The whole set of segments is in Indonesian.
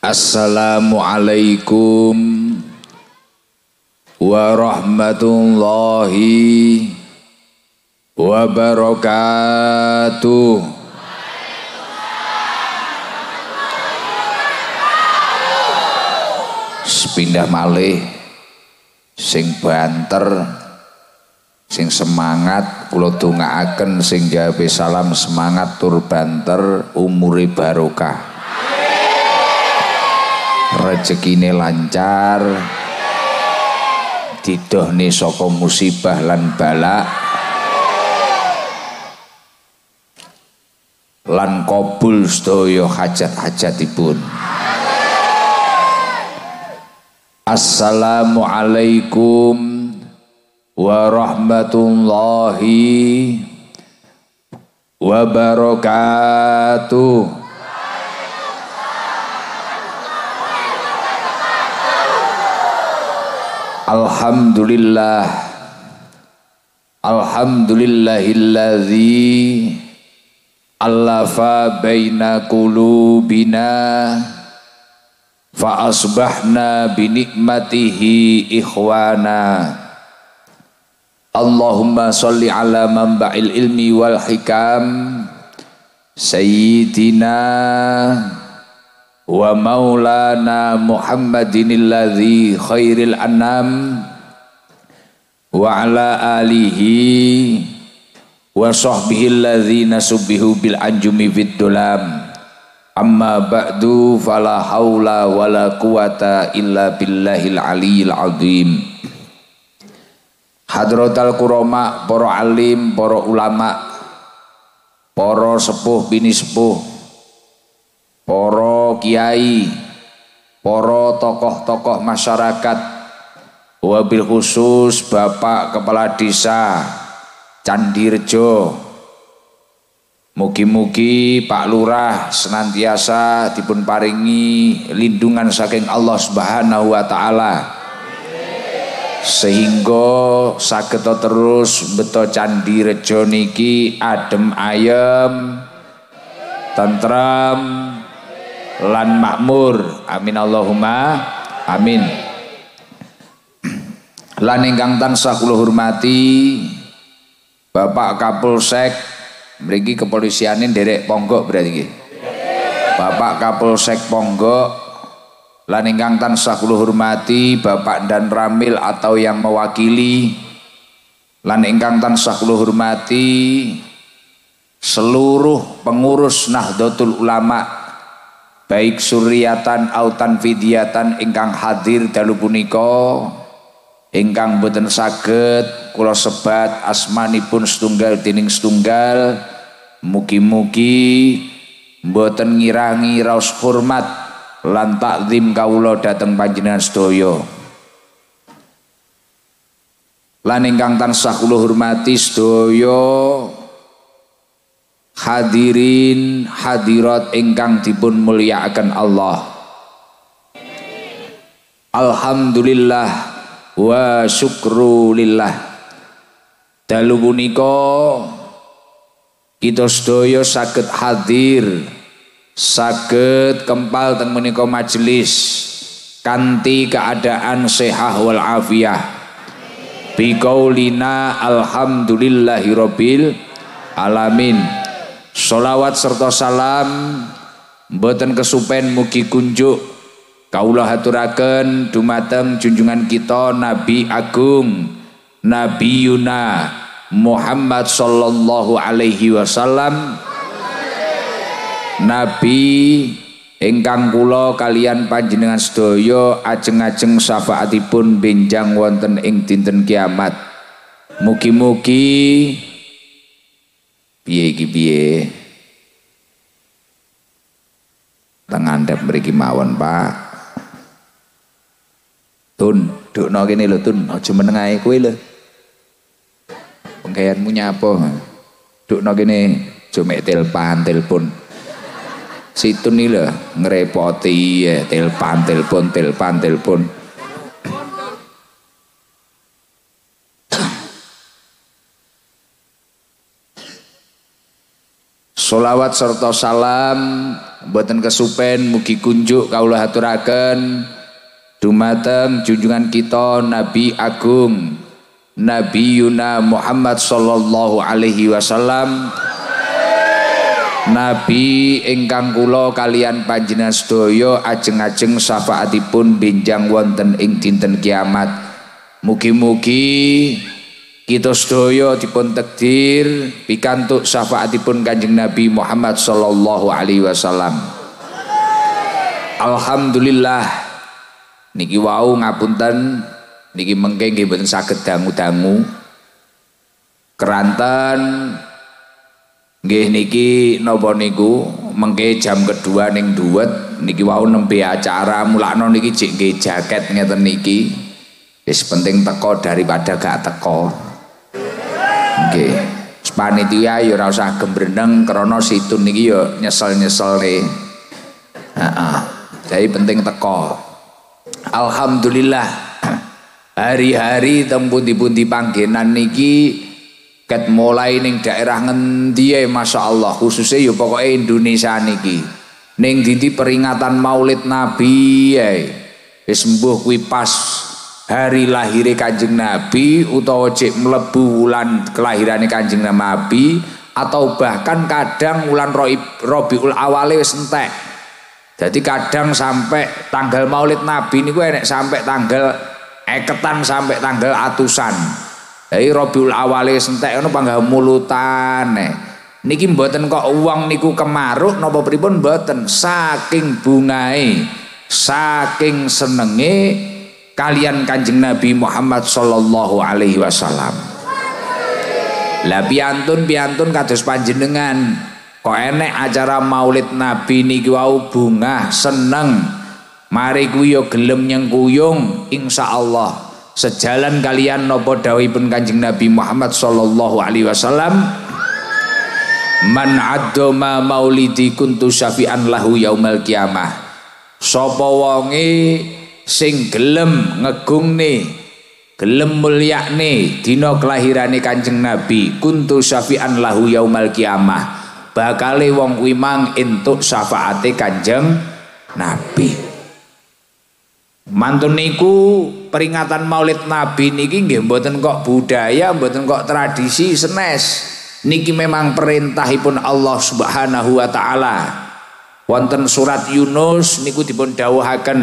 Assalamualaikum warahmatullahi wabarakatuh. Sepindah malih sing banter sing semangat kula dongaaken sing jawabe salam semangat tur banter umure barokah. Rezekine lancar, didohne saka musibah lan bala, lan kabul sedaya hajat-hajatipun. Assalamualaikum warahmatullahi wabarakatuh. Alhamdulillah, alhamdulillahilladzi allafa baina qulubina fa asbahna bi nikmatihi ikhwana. Allahumma sholli ala manba'il ilmi wal hikam sayyidina wa maulana Muhammadin alladzi khairil anam wa ala alihi wa sahbihi alladzina subbihu bil anjumi fid dulam. Amma ba'du fala haula wala quwata illa billahil aliyil azim. Hadratal kurama, para alim, para ulama, para sepuh bini sepuh, para kiai, para tokoh-tokoh masyarakat, wabil khusus Bapak Kepala Desa Candirejo, mugi-mugi Pak Lurah senantiasa dipun paringi lindungan saking Allah Subhanahu wa taala sehingga saged terus beto Candirejo niki adem ayem, tentrem lan makmur. Amin Allahumma amin. Lan ingkang tansah kula hormati Bapak Kapolsek mriki kepolisiane nderek Ponggok berarti nggih. Bapak Kapolsek Ponggok lan ingkang tansah kula hormati Bapak Dan Ramil atau yang mewakili, lan ingkang tansah kula hormati seluruh pengurus Nahdlatul Ulama baik suryatan autan fidyatan ingkang hadir dalu punika, ingkang boten saged kula sebat asmanipun setunggal dening setunggal, mugi-mugi boten ngirangi raos hormat lan takzim kawula dhateng panjenengan sedaya. Lan ingkang tansah kula hormati sedaya hadirin hadirat ingkang dipun mulyakaken Allah. Alhamdulillah wa syukrulillah. Dalu punika kita sedaya saged hadir, saged kempal teng menika majelis kanthi keadaan sehat wal afiyah. Biqaulina alhamdulillahirabbil alamin. Sholawat serta salam mboten kesupen mugi kunjuk kawula haturaken dumateng junjungan kita Nabi Agung Nabi Yuna Muhammad sallallahu alaihi wasallam, Nabi ingkang kula kalian panjenengan sedaya ajeng-ajeng syafaatipun benjang wonten ing dinten kiamat. Mugi-mugi piye iki piye teng ngandhap mriki mawon Pak. Tun, dukno kene lho Tun, aja meneng ae kowe lho. Penggayanmu nyapa? Dukno kene aja mek telepon. Situn iki lho ngrepoti ya, telepon. Sholawat serta salam mboten kesupen mugi kunjuk kawula aturaken dumateng junjungan kita Nabi Agung Nabi Yuna Muhammad sallallahu alaihi wasallam, Nabi ingkang kula kalian panjenengan sedaya ajeng-ajeng syafaatipun benjang wonten ing dinten kiamat. Mugi-mugi kita sedaya dipun takdir pikantuk syafaatipun Kanjeng Nabi Muhammad sallallahu alaihi wasallam. Alhamdulillah niki wau ngapunten niki mengke nggih mboten saged dangu-dangu keranten nggih niki napa niku mengke jam kedua ning duwet niki wau nembe acara mulakno niki jek nggih jaket ngeten niki wis penting teko daripada gak teko nggih panitia ya ora usah gembreneng krana situn niki ya nyesel-nyesel heeh jadi penting teko. Alhamdulillah hari-hari tempundi-pundi panggenan niki ket mulai ning daerah ngendi ae masyaallah khususnya ya pokoke Indonesia niki ning dinti peringatan Maulid Nabi ae wis mbuh kuwi pas hari lahire Kanjeng Nabi utawa cek mlebu wulan kelahirane Kanjeng Nabi atau bahkan kadang wulan Rabiul Awal wis entek. Jadi kadang sampai tanggal Maulid Nabi niku enek sampai tanggal eketan sampai tanggal atusan. Jadi Rabiul Awal sentek ngono panggah mulutan. Niki mboten kok uang niku kemaruk napa pripun mboten saking bungae, saking senenge kalian Kanjeng Nabi Muhammad sallallahu alaihi wasallam. Lah piantun kados panjenengan kok enek acara Maulid Nabi niki wau bungah seneng mari kuwi yo gelem nyengkuyung insyaallah sejalan kalian napa dawuhipun Kanjeng Nabi Muhammad sallallahu alaihi wasallam man addoma maulidi kuntu syafi'an lahu yaumal qiyamah sapa wonge sing gelem ngegungne gelem mulyakne dina kelahirane Kanjeng Nabi kuntu syafi'an lahu yaumal qiyamah bakale wong kuwi mang entuk syafaate Kanjeng Nabi. Mantun niku peringatan Maulid Nabi niki nggih mboten kok budaya, mboten kok tradisi senes. Niki memang perintahipun Allah Subhanahu wa taala. Wonten surat Yunus niku dipun dawuhaken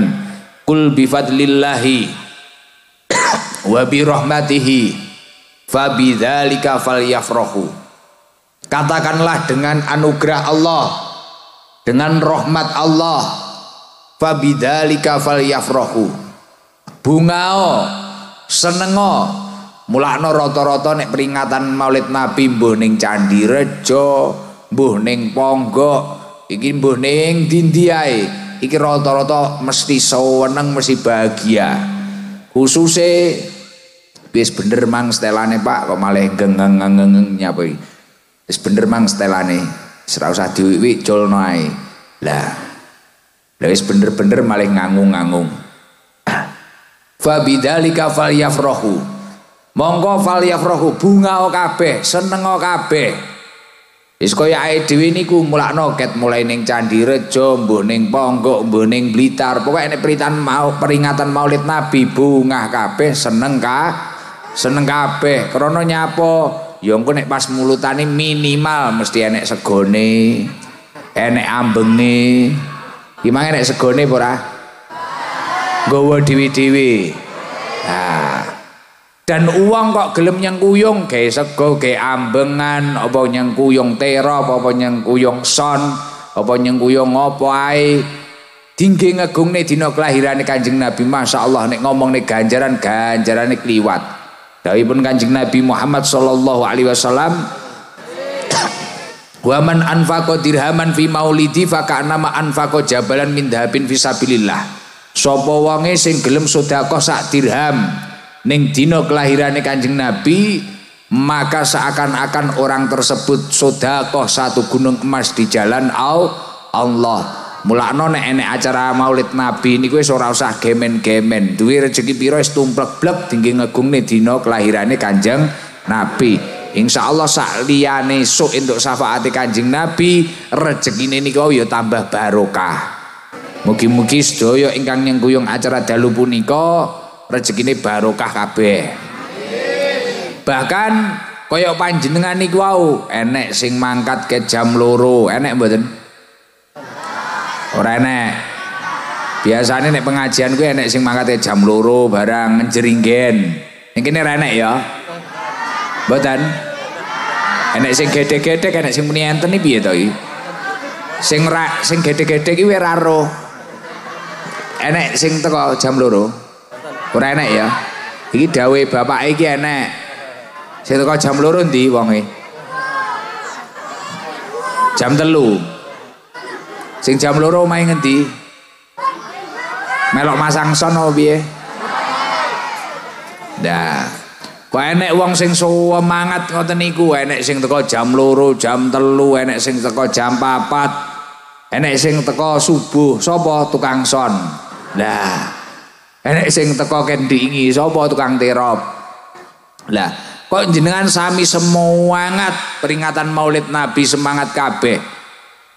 kul bi fadlillahi wa bi rahmatihi fa bidzalika falyafrahu. Katakanlah dengan anugerah Allah, dengan rahmat Allah, fabidzalika falyafrahu. Bungao, senengo, mulakno rata-rata nek peringatan Maulid Nabi mbuh ning Candi Rejo, mbuh ning Ponggok, iki mbuh ning ndi ae. Iki rata-rata mesti seneng, mesti bahagia. Khususe wis bener mang stelane Pak kok malah geng-geng nyapa iki. Wis bener mang stelane, ora usah diwiwik colno ae. Lah wis bener-bener malah ngangung-ngangung. Fa bidzalika falyafrahu. Monggo falyafrahu bungao kabeh, senengo kabeh. Wis kaya ae dhewe niku mulakno ket mulai ning Candi Rejo, mbuh ning Ponggok, mbuh ning Blitar. Pokoke nek peringatan Maulid Nabi bungah kabeh, seneng kabeh. Krana nyapa? Ya engko nek pas mulutane minimal mesti enek segone, enek ambenge. Ki mang enek segone apa ora? Nggawa dhewe-dhewe. Nah. Dan uang kok gelem nyengkuyung gawe sego, gawe ambengan, apa nyengkuyung tera, apa nyengkuyung son, apa nyengkuyung apa ae. Dingge ngegungne dina kelahirane Kanjeng Nabi, masyaallah nek ngomongne ganjarane kliwat. Dawuhipun Kanjeng Nabi Muhammad sallallahu alaihi wasallam wa man anfaqa dirhaman fi maulidi fa ka'annama anfaqa jabalan min dhahabin fi sabilillah. Sapa wonge sing gelem sedekah sak dirham ning dina kelahirane Kanjeng Nabi maka seakan-akan orang tersebut sedekah satu gunung emas di jalan Allah. Mulakno nek enek acara Maulid Nabi niku wis ora usah gemen-gemen. Duwe rezeki pira wis tumplek-blek dingge ngegungne dina kelahirane Kanjeng Nabi. Insyaallah sak liyane sok entuk syafaate Kanjeng Nabi, rezekine nika ya tambah barokah. Mugi-mugi sedaya ingkang nyengkuyung acara dalu punika rezekine barokah kabeh. Bahkan kaya panjenengan niku wau enek sing mangkat ke jam 2, enek mboten? Ora enek. Biasane nek pengajian kuwi enek sing mangkat ke jam 2 barang njeringgen. Ning kene ora enek ya. Mboten. Enek sing gedhe-gedhe, enek sing muni enten iki piye to iki? Sing gedhe-gedhe iki ora roh. Enek sing teko jam 2. Ora enek ya. Iki dawuhe bapak iki enek. Sing teko jam 2 ndi wonge? Jam 3. Sing jam 2 omahe ngendi? Melok masang sono piye? Dah. Kok enek wong sing semangat ngoten niku, enek sing teko jam 2, jam 3, enek sing teko jam 4. Enek sing teko subuh, sapa tukang son. Lah. Enek sing teko kendingi, sapa tukang terop. Lah, kok jenengan sami semangat peringatan Maulid Nabi semangat kabeh.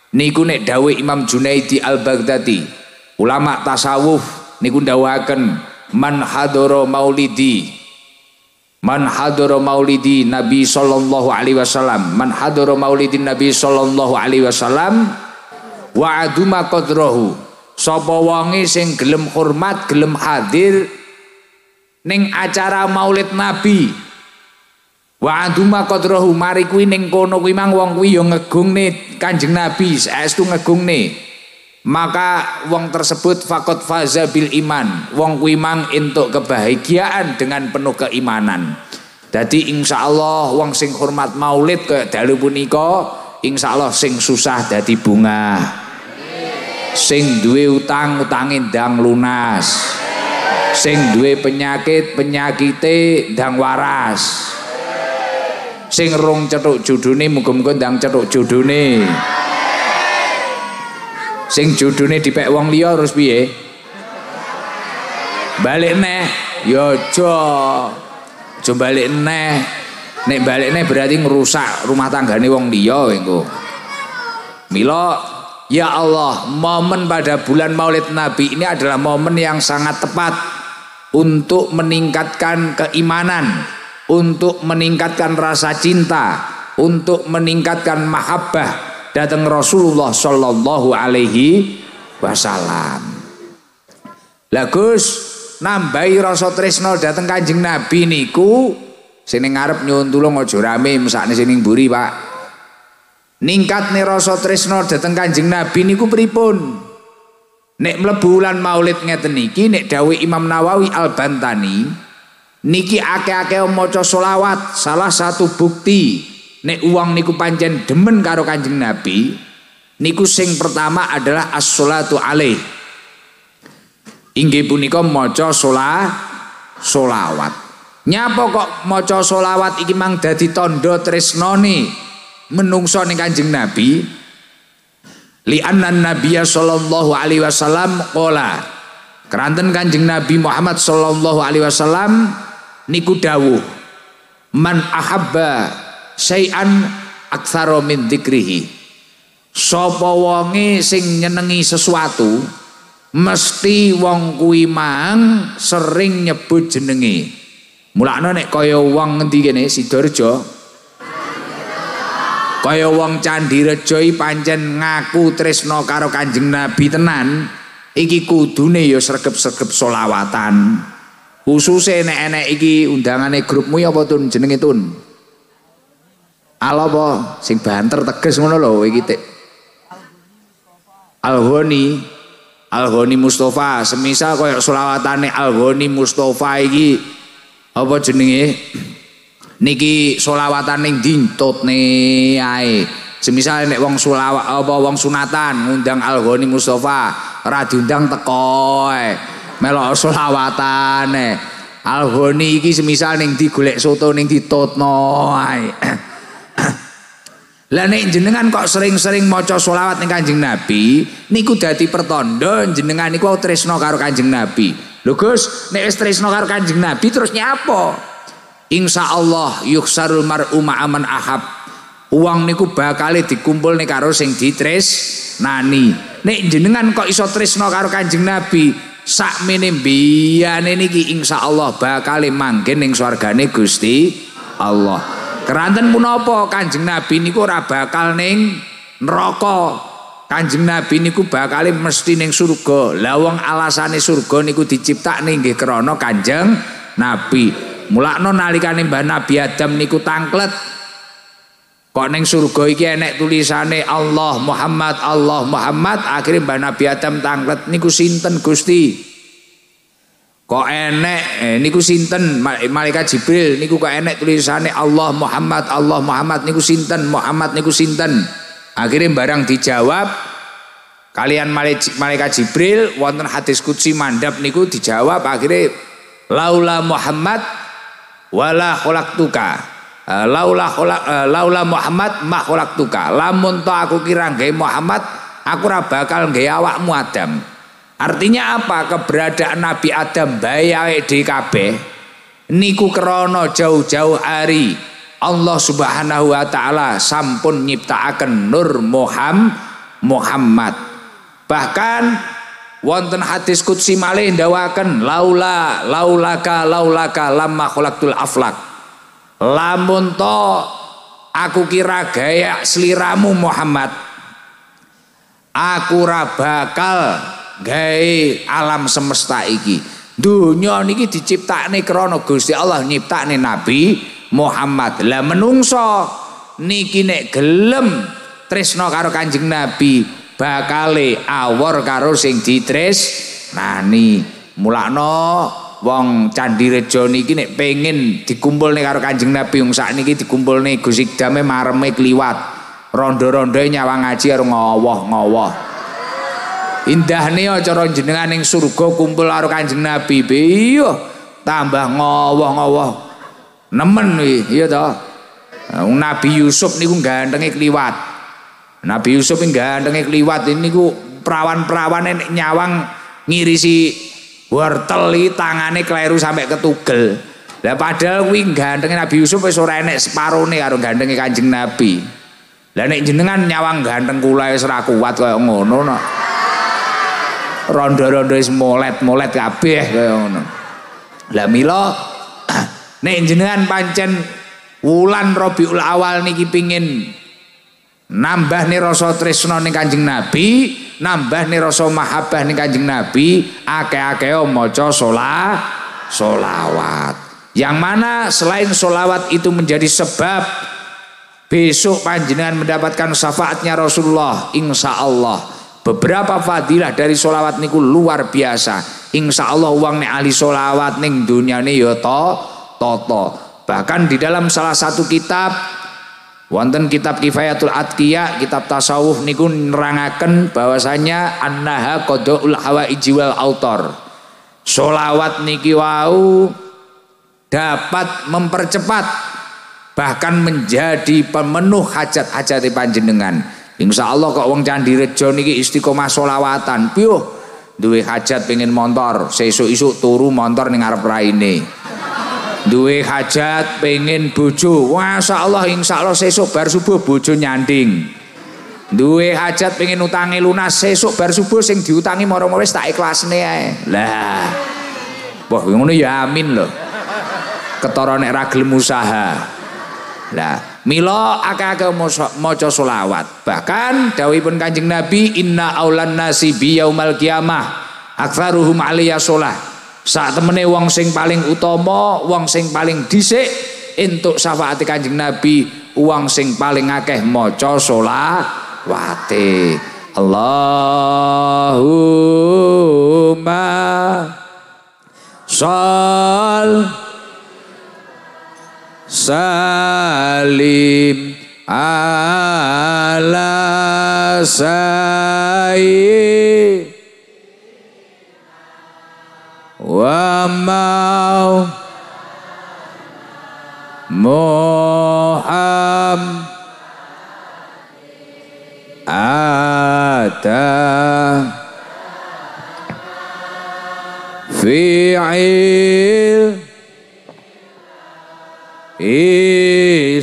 Niku nek dawuh Imam Junaidi Al-Baghdadi, ulama tasawuf niku ndawuhaken man hadara maulidi Nabi sallallahu alaihi wasallam, man hadara maulidin Nabi sallallahu alaihi wasallam wa aduma qadrahu, sapa wonge sing gelem hormat gelem hadir ning acara Maulid Nabi, wa aduma qadrahu, mari kuwi ning kono kuwi mang wong kuwi ya ngegungne Kanjeng Nabi, saestu ngegungne, maka wong tersebut faqad faza bil iman, wong kuwi mang entuk kebahagiaan dengan penuh keimanan. Dadi insyaallah wong sing hormat Maulid kaya dalu punika insyaallah sing susah dadi bunga, sing duwe utang utange ndang lunas, sing duwe penyakit penyakite ndang waras, sing rong cethuk judune muga-muga ndang cethuk judune, sing judune dipek wong liya terus piye? Balik neh ya aja balik neh. Nek balik neh berarti ngerusak rumah tanggane wong liya engko. Mila ya Allah, momen pada bulan Maulid Nabi ini adalah momen yang sangat tepat untuk meningkatkan keimanan, untuk meningkatkan rasa cinta, untuk meningkatkan mahabbah datang Rasulullah sallallahu alaihi wasallam. Lah Gus, nambahi rasa tresno dateng Kanjeng Nabi niku sing ngarep nyuwun tulung aja rame mesakne sing mburi, Pak. Ningkatne rasa tresno dateng Kanjeng Nabi niku pripun? Nek mlebu bulan Maulid ngeten niki, nek dawuh Imam Nawawi Al-Bantani niki akeh-akeh maca selawat. Salah satu bukti nek uang niku pancen demen karo Kanjeng Nabi niku sing pertama adalah as-sholatu alaih. Inggih punika maca solawat. Nyapa kok maca solawat iki mang dadi tandha tresnane menungso ning Kanjeng Nabi? Li'anna Nabiyya sallallahu alaihi wasallam qala, keranten Kanjeng Nabi Muhammad sallallahu alaihi wasallam niku dawuh, man ahabba syai'an aktsara min dzikrihi, sapa wonge sing nyenengi sesuatu mesti wong kuwi mang sering nyebut jenenge. Mulane nek kaya wong ngendi kene Sidoarjo, kaya wong Candirejo iki pancen ngaku tresno karo Kanjeng Nabi tenan, iki kudune ya sregep-sregep selawatan. Khususe nek enek iki undangane grupmu apa Tun, jenenge Tun? Ala apa sing banter teges ngono lho iki Al-Ghani Mustafa, semisal kaya selawatane Al-Ghani Mustafa iki apa jenenge niki selawatan ning dintutne ae. Semisal nek wong selawat apa wong sunatan ngundang Al-Ghani Mustafa, ora diundang teko ae melok selawatane. Al-Ghani iki semisal ning digolek soto ning ditutno ae. Lah nek jenengan kok sering-sering maca selawat ning Kanjeng Nabi niku dadi pertanda jenengan niku tresno karo Kanjeng Nabi. Lho Gus, nek wis tresno karo Kanjeng Nabi terus nyapa? Insyaallah yuhsarul mar'u ma'aman ahab. Uang niku bakal dikumpulne karo sing ditresnani. Nek jenengan kok iso tresno karo Kanjeng Nabi, sakmene mbiyane niki insyaallah bakal manggen ning swargane Gusti Allah. Keranten punapa Kanjeng Nabi niku ora bakal ning neraka. Kanjeng Nabi niku bakal mesti ning surga. Lah wong alasane surga niku diciptakne nggih krana Kanjeng Nabi. Mulakno nalikane Mbah Nabi Adam niku tangklet kok ning surga iki enek tulisane Allah Muhammad akhirnya Mbah Nabi Adam tangklet niku sinten Gusti kok enek niku sinten malaikat Jibril niku kok enek tulisane Allah Muhammad niku sinten Muhammad niku sinten akhirnya barang dijawab kalian malaikat Jibril wonten hadis qudsi mandhap niku dijawab akhirnya laula Muhammad wala khalaqtuka laula Muhammad ma khalaqtuka lamun to aku kira nggawe Muhammad aku ora bakal nggawe awakmu Adam. Artinya apa? Keberadaan Nabi Adam bae awake dhewe kabeh niku krana jauh-jauh hari Allah Subhanahu wa taala sampun nyiptakaken Nur Muhammad. Bahkan wonten hadis qudsi malih ndawaken laulaka lamma khalaqtul aflak. Lamun to aku kira gaya sliramu Muhammad aku ora bakal gawe alam semesta iki. Dunya niki diciptakne krana Gusti Allah nyiptakne Nabi Muhammad. Lah menungso niki nek gelem tresno karo Kanjeng Nabi bakale awor karo sing ditresnani. Mulakno wong Candi Rejo niki nek pengen dikumpulne karo Kanjeng Nabi wong sakniki dikumpulne Gus Ikdame mareme kliwat. Rondo-rondoe nyawang ngaji karo ngowoh-ngowoh. Indahne acara jenengan ning surga kumpul karo Kanjeng Nabi. Piye tambah ngowoh-ngowoh. Nemen iki ya to. Nabi Yusuf niku gantenge kliwat. Nabi Yusuf yang gantengnya keliwat ini ku perawan-perawan nek nyawang ngirisi wortel iki tangane kleru sampai ketugel. Lah padahal kuwi gantengnya Nabi Yusuf wis ora enek separone karo gantengnya Kanjeng Nabi. Lah nek jenengan nyawang ganteng kula wis ora kuat kaya ngono no. Rondo-rondo wis molet-molet kabeh kaya ngono. Lah mila nek jenengan pancen wulan Rabiul Awal niki pingin nambah nih rasa tresno ning Kanjeng Nabi, nambah nih rasa mahabbah ning Kanjeng Nabi, akeh-akeh maca sholawat. Yang mana selain sholawat itu menjadi sebab besok panjenengan mendapatkan syafaatnya Rasulullah. Insya Allah beberapa fadilah dari sholawat niku luar biasa. Insya Allah uang nih ahli sholawat ning dunia nih yo toto. Bahkan di dalam salah satu kitab wonten kitab Kifayatul Atqiya, kitab tasawuf niku nerangaken bahwasanya annaha qadaul hawaiji wal autor. Sholawat niki wau dapat mempercepat bahkan menjadi pemenuh hajat-hajat panjenengan. Insyaallah kok wong Candi Rejo niki istiqomah sholawatan, piye duwe hajat pengen montor, sesuk-isuk turu montor ning ngarep raine. Duwe hajat pengen bojo, masyaallah insyaallah sesuk bar subuh bojo nyanding. Duwe hajat pengen utangi lunas, sesuk bar subuh sing diutangi moro-moro wis tak ikhlasne ae. Lah. Wah ngono ya amin lho. Ketara nek ra gelem usaha. Lah, mila akeh-akeh maca selawat. Bahkan dawuhipun Kanjeng Nabi, inna aulan nasi bi yaumal qiyamah aktsaruhum alaiya sholah. Saat temene wong sing paling utama, wong sing paling dhisik entuk syafaat Kanjeng Nabi, wong sing paling akeh maca sholawate. Allahumma shol salim ala sayyid wa mau Muhammad ada fi'il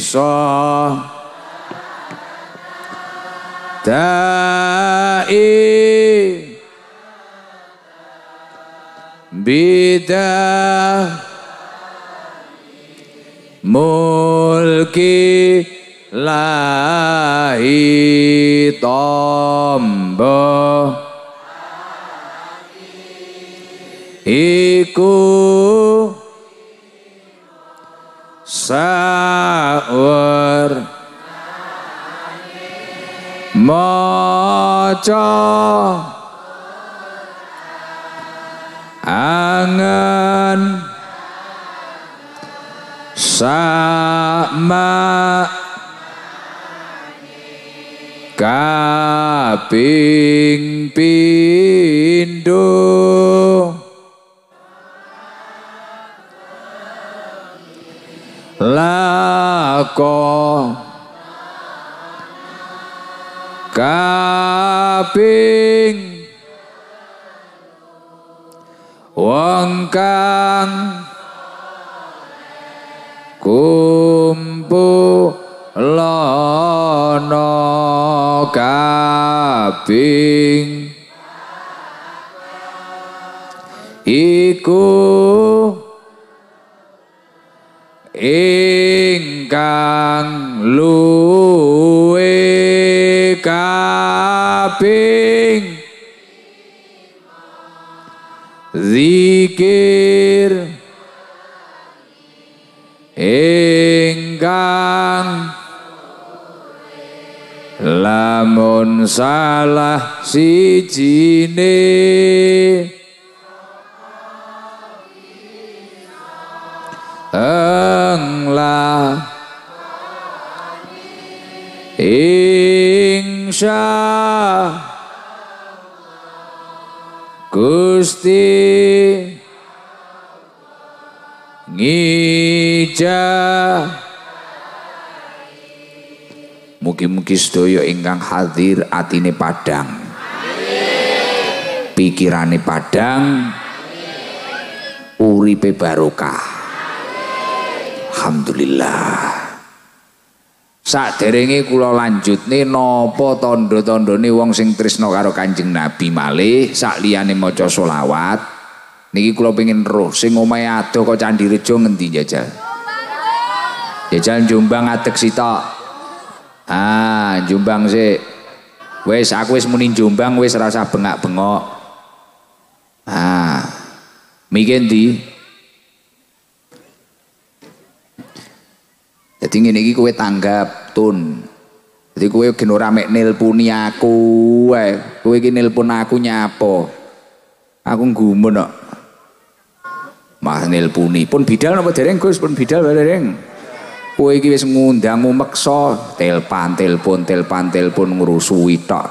bisa dai bidah mulki lahi tombo iku sawur maca angen sama kaping pindho lako kaping wong kang kumpulana kaping iku ingkang luwe kaping zikir ingkang lamun salah sijine englah insya Gusti ngijah mugi-mugi sedaya ingkang hadir atine padhang pikirane padhang uripe barokah alhamdulillah. Saderenge kula lanjutne napa tandha-tandhane wong sing tresna karo Kanjeng Nabi malih sakliyane maca selawat niki kula pengin roh sing omahe adoh kok Candi Rejo ngendi jajal? Jajal Jombang adeg sitok. Ah, Jombang sik. Wis aku wis muni Jombang wis ora usah bengak-bengok. Ah. Miki endi? Jadi ngene iki kowe tanggap tun. Jadi kowe gen ora mek nelponi aku wae. Kowe iki nelpon aku nyapa? Aku nggumun kok. Mah nelponi. Pun bidal napa dereng Gus? Pun bidal dereng. Kowe iki wis ngundangmu meksa, telpon ngrusui tok.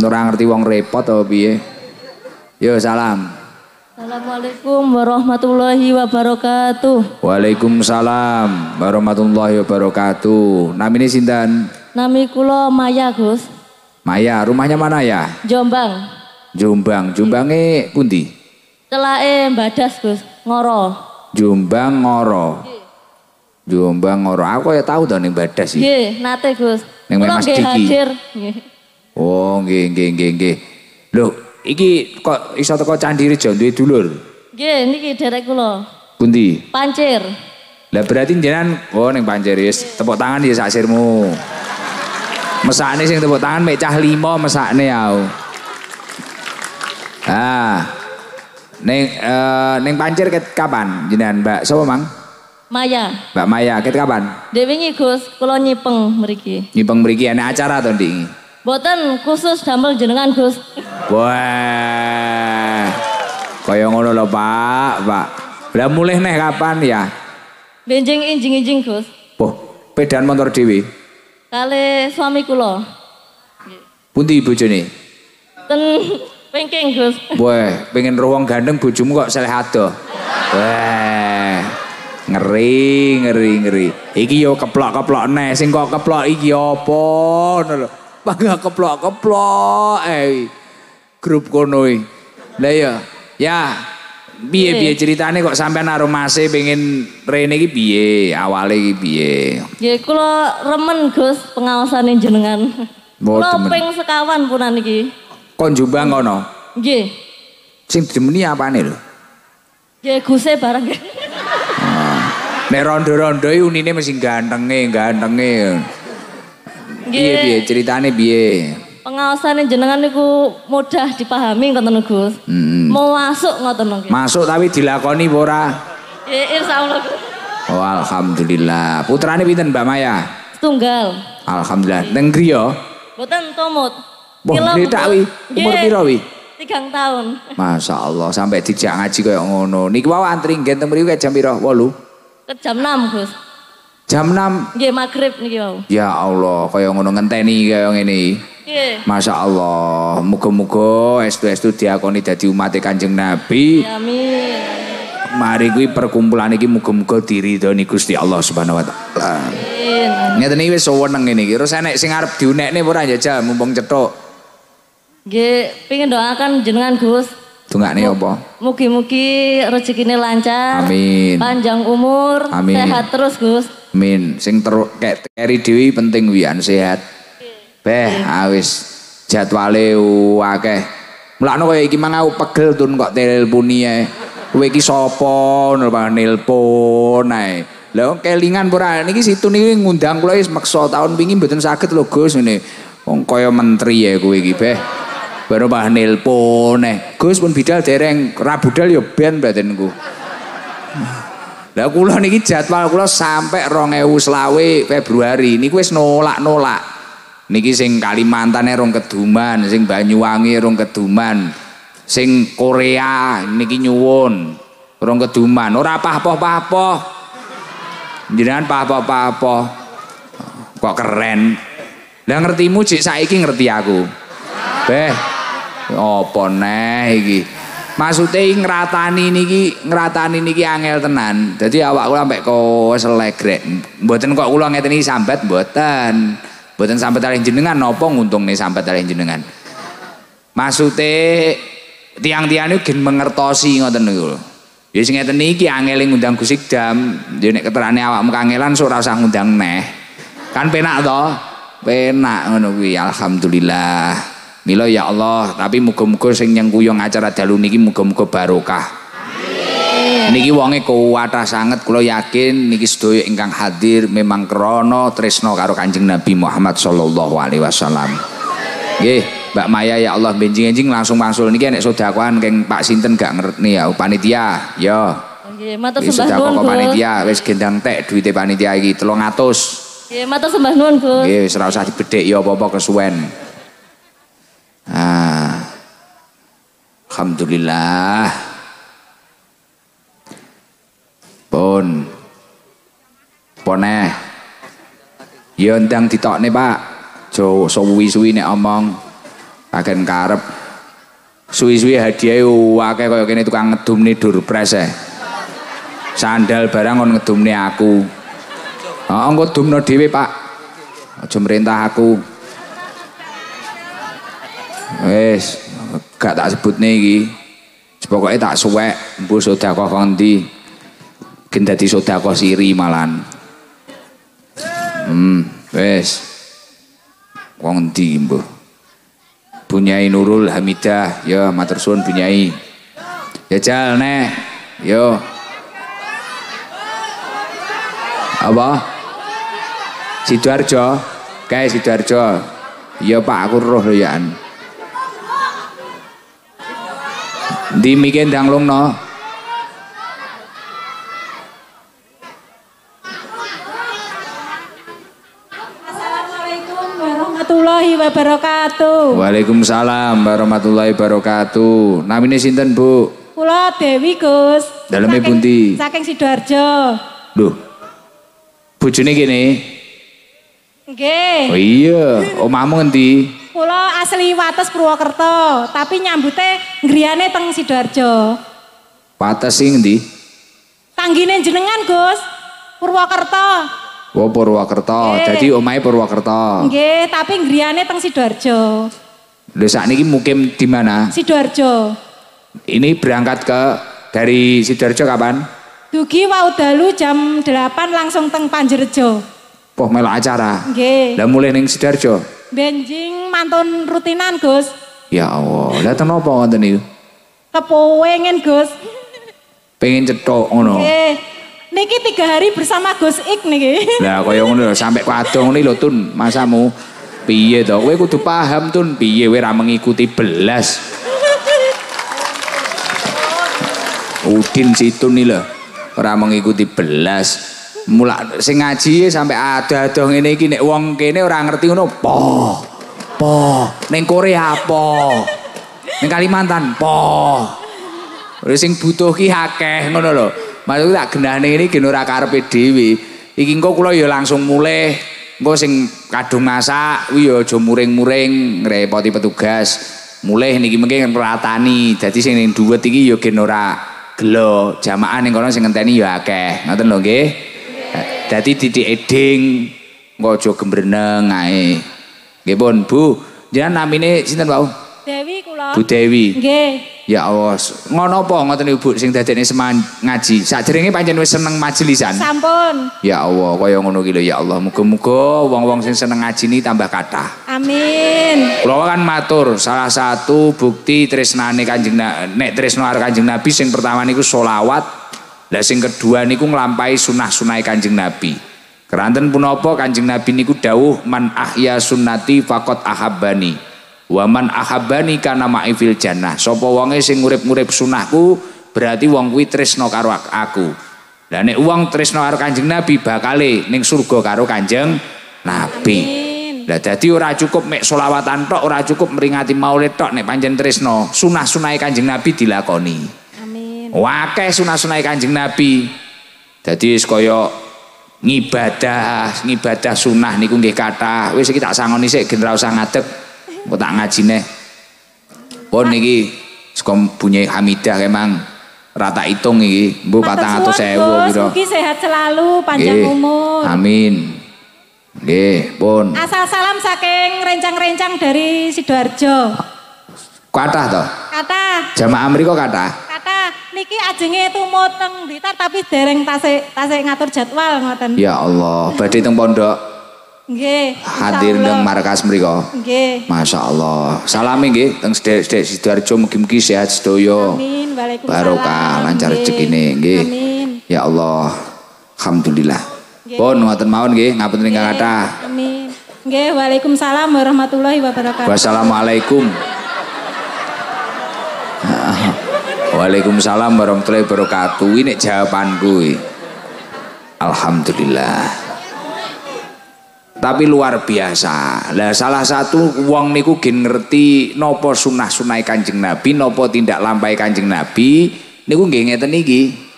Ora ngerti wong repot apa piye? Yo salam. Assalamualaikum warahmatullahi wabarakatuh. Waalaikumsalam warahmatullahi wabarakatuh. Namine sinten? Nami kula Maya, Gus. Maya, rumahnya mana ya? Jombang. Jombang. Jombange pundi? Celake Mbadas, Gus. Ngoro. Jombang Ngoro. Jombang Ngoro. Aku ya tahu to ning Mbadas iki. Nggih, nate, Gus. Ning Mas Diki. Hadir. Oh, nggih. Loh, iki kok iso teko Candi Rejo duwe dulur? Nggih, niki derek kula. Pundi? Pancir. Lah berarti jenengan ning Pancir wis tepuk tangan ya sak sirmu. Mesakne sing tepuk tangan mek cah 5 mesakne aku. Ah. Ning Pancir ket kapan jenengan, Mbak? Sapa, Mang? Maya. Mbak Maya ket kapan? Dek wingi, Gus, kula nyipeng mriki. Nyipeng mriki ana acara to, Ndik? Boten khusus damel jenengan, Gus. Wah. Kaya ngono lho, Pak. Lah mulih neh kapan ya? Benjing injing-injing, Gus. Boh, pedan motor dhewe. Kale suami kula. Pundi bojone? Ten pengking, Gus. Wah, pengen roh wong gandeng bojomu kok seleh adoh. Wah. Ngeri. Iki yo keplok-keplok neh, sing kok keplok iki apa ngono lho. Bangga keplok-keplok grup kono iki. Lah ya Piye ceritane kok sampean karo Mase pengen rene iki piye? Awale iki piye? Nggih kula remen Gus pengaosane jenengan. Kula ping sekawan punan iki. Kon Jombang kono? Nggih. Sing demeni apane lho? Nggih Guse barang. Nek rondo-rondo iki unine mesti gantenge. Piye ceritane piye? Pengaosane jenengan niku mudah dipahami ngoten Gus. Mau masuk ngoten nggih. Masuk tapi dilakoni apa ora? Nggih insyaallah. Oh alhamdulillah. Putrane pinten Mbak Maya? Setunggal. Alhamdulillah. Neng griya? Mboten tumut. Wah, tak wi. Umur pira wi? 3 tahun. Masya Allah sampai dijak ngaji kaya ngono. Niki wae antri nggih teng mriki jam pira? 8. Ke jam 6 Gus. Jam 6. Nggih magrib niki wau. Ya Allah, kaya ngono ngenteni kaya ngene iki. Nggih. Masya Allah, muga-muga estu-estu diakoni dadi umat Kanjeng Nabi. Amin. Mari kuwi perkumpulan iki muga-muga diridhoni Gusti Allah Subhanahu wa taala. Amin. Ngeten iki wis seneng ngene iki. Terus enek sing arep diunekne ora jajal mumpung cethuk. Nggih, pengen doakan jenengan Gus. Dongakne apa? Mugi-mugi rezekine lancar. Amin. Panjang umur, Amin. sehat terus Gus. Amin. Sing keri dhewe penting wian sehat. Beh, awis jadwale akeh. Mulakno kaya iki mang aku pegel tun kok teleponi ae. Kowe iki sapa nelpon ae. Lah kelingan ora niki situ niki ngundang kula wis meksa tahun wingi mboten saged lho Gus ngene. Wong kaya menteri ya kowe iki beh. Baru bah nelpon Gus pun bidal dereng rabudal ya ben badanku. Lah kula niki jadwal kula sampai 2020 Februari niku wis nolak. Niki sing Kalimantan rong keduman, sing Banyuwangi rong keduman, sing Korea niki nyuwun rong keduman. Ora apa-apa. Jenengan apa-apa. Kok keren. Lah ngertimu cik saiki ngerti aku. Beh, apa neh iki? Maksude ngratani niki angel tenan. Dadi awak kula sampe kok selegrek. Mboten kok kula ngeten iki sambat mboten. Mboten sambat kalih jenengan napa nguntungne sambat kalih jenengan. Maksude tiang-tiang gen mengertosi ngoten niku lho. Ya sing ngeten iki angel ngundang Gus Ikdam. Ya nek keterane awakmu kangelan sok ora usah ngundang neh. Kan penak to? Penak ngono kuwi alhamdulillah. Mila ya Allah, tapi muga-muga sing nyengkuyung acara dalu niki muga-muga barokah. Amin. Niki wonge kuwatah sanget kula yakin niki sedaya ingkang hadir memang krana tresna karo Kanjeng Nabi Muhammad sallallahu alaihi wasallam. Nggih, Mbak Maya ya Allah benjing-enjing langsung mangsul niki nek sedekahan keng Pak sinten gak ngerti ya panitia. Ya. Nggih, matur sembah nuwun. Panitia wis gendang tek duwite panitia iki 300. Nggih, matur sembah nuwun, Gus. Nggih, wis ora usah dibedhek ya apa-apa kesuwen. Alhamdulillah. Pun. Poneh. Ya ndang ditokne, Pak. Jo suwi-suwi nek omong. Agen karep. Suwi-suwi hadiah akeh kaya kene tukang ngedumne durpres Sandal barang kon ngedumne aku. Heeh, engko dumno dhewe, Pak. Aja merintah aku. Wes, gak tak sebutne iki. Pokoke tak suwek mbuh sedekah kondi. Gen dadi sedekah siri malan. Wes. Wong ndi mbuh. Bunyai Nurul Hamidah, ya matur suwun Bunyai. Ya jal nek. Yo. Apa? Sidoarjo. Kae Sidoarjo. Iya Pak aku roh lho ya. Ndi miki ndang lungno. Assalamualaikum warahmatullahi wabarakatuh. Waalaikumsalam warahmatullahi wabarakatuh. Namine sinten, Bu? Kula Dewi, Gus. Daleme pundi? Saking Sidoarjo. Lho. Bojone kene. Nggih. Oh iya, omahmu ngendi? Kula asli Wates Purwokerto, tapi nyambute griyane teng Sidoarjo. Wates sing endi? Tanggine jenengan, Gus. Purwokerto. Oh Purwokerto. Jadi omahe Purwokerto. Nggih, tapi griyane teng Sidoarjo. Lho sakniki mukim di mana? Sidoarjo. Ini berangkat ke dari Sidoarjo kapan? Dugi wau dalu jam 8 langsung teng Panjerjo. Poh melok acara. Nggih. Lah mulai ning Sidoarjo. Benjing mantun rutinan, Gus. Ya Allah, lah ten napa wonten niku? Kepengen, Gus. Pengen cetok ngono. Nggih. Niki 3 hari bersama Gus Ik niki. Lah kaya ngono lho sampe kadung ngene lho Tun, masamu. Piye to? Kowe kudu paham Tun, piye kowe ra mengikuti belas. Udin Situn iki lho. Ora mengikuti belas. Mulak sing ngaji sampai ada ngene iki nek wong kene ora ngerti ngono po. Ning Korea po. Ning Kalimantan po. Wis sing butuh ki akeh ngono lho. Maksud tak gendane ini gen ora karepe dhewe. Iki engko kula ya langsung mulih. Engko sing kadung masak kuwi ya aja muring-muring ngrepoti petugas. Mulih niki mengke nratani. Dadi sing ning dhuwet iki ya gen ora gelo. Jamaah ning kono sing ngenteni ya akeh. Ngoten lho nggih. Dadi didik eding engko aja gembreneng ae. Nggih pun, Bu. Jenengan namine sinten, Pak? Dewi kula. Bu Dewi. Nggih. Ya Allah, ngono apa ngoten niku Bu sing dadekne semangat ngaji. Sakderenge pancen wis seneng majelisan. Sampun. Ya Allah, kaya ngono ki lho ya Allah. Muga-muga wong-wong sing seneng ngaji ini tambah kathah. Amin. Kula kan matur, salah satu bukti tresnane Kanjeng nek tresno karo Kanjeng Nabi sing pertama niku sholawat. Lah sing kedua niku nglampahi sunah-sunahe Kanjeng Nabi. Keranten punapa Kanjeng Nabi niku dawuh man ahya sunnati faqad ahabbani. Wa man ahabbani kana ma'i fil jannah. Sapa wonge sing ngurip-ngurip sunahku berarti wong kuwi tresno karo aku. Lah nek wong tresno karo Kanjeng Nabi bakale ning surga karo Kanjeng Nabi. Lah dadi ora cukup mek selawatan tok, ora cukup meringati maulid tok nek pancen tresno. Sunah-sunahe Kanjeng Nabi dilakoni. Amin. Akeh sunah-sunahe Kanjeng Nabi. Dadi wis kaya ngibadah sunah niku nggih kathah. Wis iki tak sangoni sik gen ora usah ngadeg. Kok tak ngajine. Pun niki saka bunyi Hamidah emang rata hitung iki. Mbuh 400.000 pira. Mugi sehat selalu, panjang umur. Amin. Nggih, pun. Asal salam saking rencang-rencang dari Sidoarjo. Kathah to? Kathah. Jamaah mriku kathah. Kathah. Niki ajenge tumut teng Blitar tapi dereng tasik ngatur jadwal ngoten. Ya Allah, badhe teng pondok. Nggih. Hadir nang markas mriku. Nggih. Masyaallah. Salami nggih teng sedherek Sidoarjo mugi-mugi sehat sedaya. Amin. Waalaikumsalam. Barokah lancar rezekine nggih. Amin. Ya Allah. Alhamdulillah. Pun ngoten mawon nggih, ngapunten ingkang kathah. Amin. Nggih, waalaikumsalam warahmatullahi wabarakatuh. Wassalamualaikum. Waalaikumsalam warahmatullahi wabarakatuh. Ini jawabanku. Alhamdulillah. Tapi luar biasa. Lah salah satu wong niku gen ngerti napa sunah-sunah Kanjeng Nabi, napa tindak lampahi Kanjeng Nabi, niku nggih ngeten iki.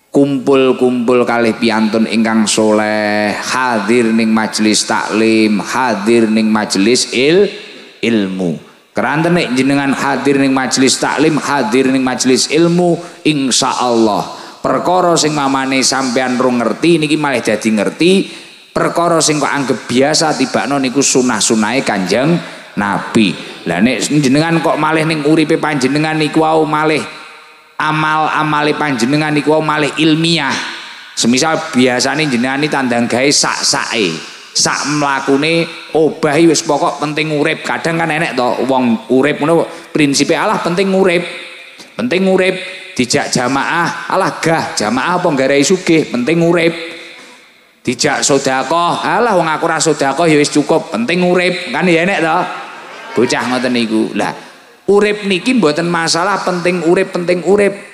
Kumpul-kumpul kalih piyantun ingkang soleh, hadir ning majelis taklim, hadir ning majelis ilmu. Keranten nek jenengan hadir ning majelis taklim, hadir ning majelis ilmu, insyaallah perkara sing mamane sampean rung ngerti niki malah dadi ngerti. Perkara sing kok anggap biasa tibakno niku sunah-sunahe Kanjeng Nabi. Lah nek jenengan kok malih ning uripe panjenengan niku wau malih amal-amale panjenengan niku wau malih ilmiah. Semisal biasane jenengan iki tandang gawe sak-sake, sak mlakune obah wis pokok penting urip. Kadang kan enek to wong urip ngono prinsipe Allah penting urip. Penting urip dijak jamaah, alah gah jamaah apa nggarai sugih, penting urip. Dijak sedekah, alah wong aku ora sedekah ya wis cukup, penting urip. Kan ya enek to. Bocah ngoten niku. Lah, urip niki mboten masalah penting urip,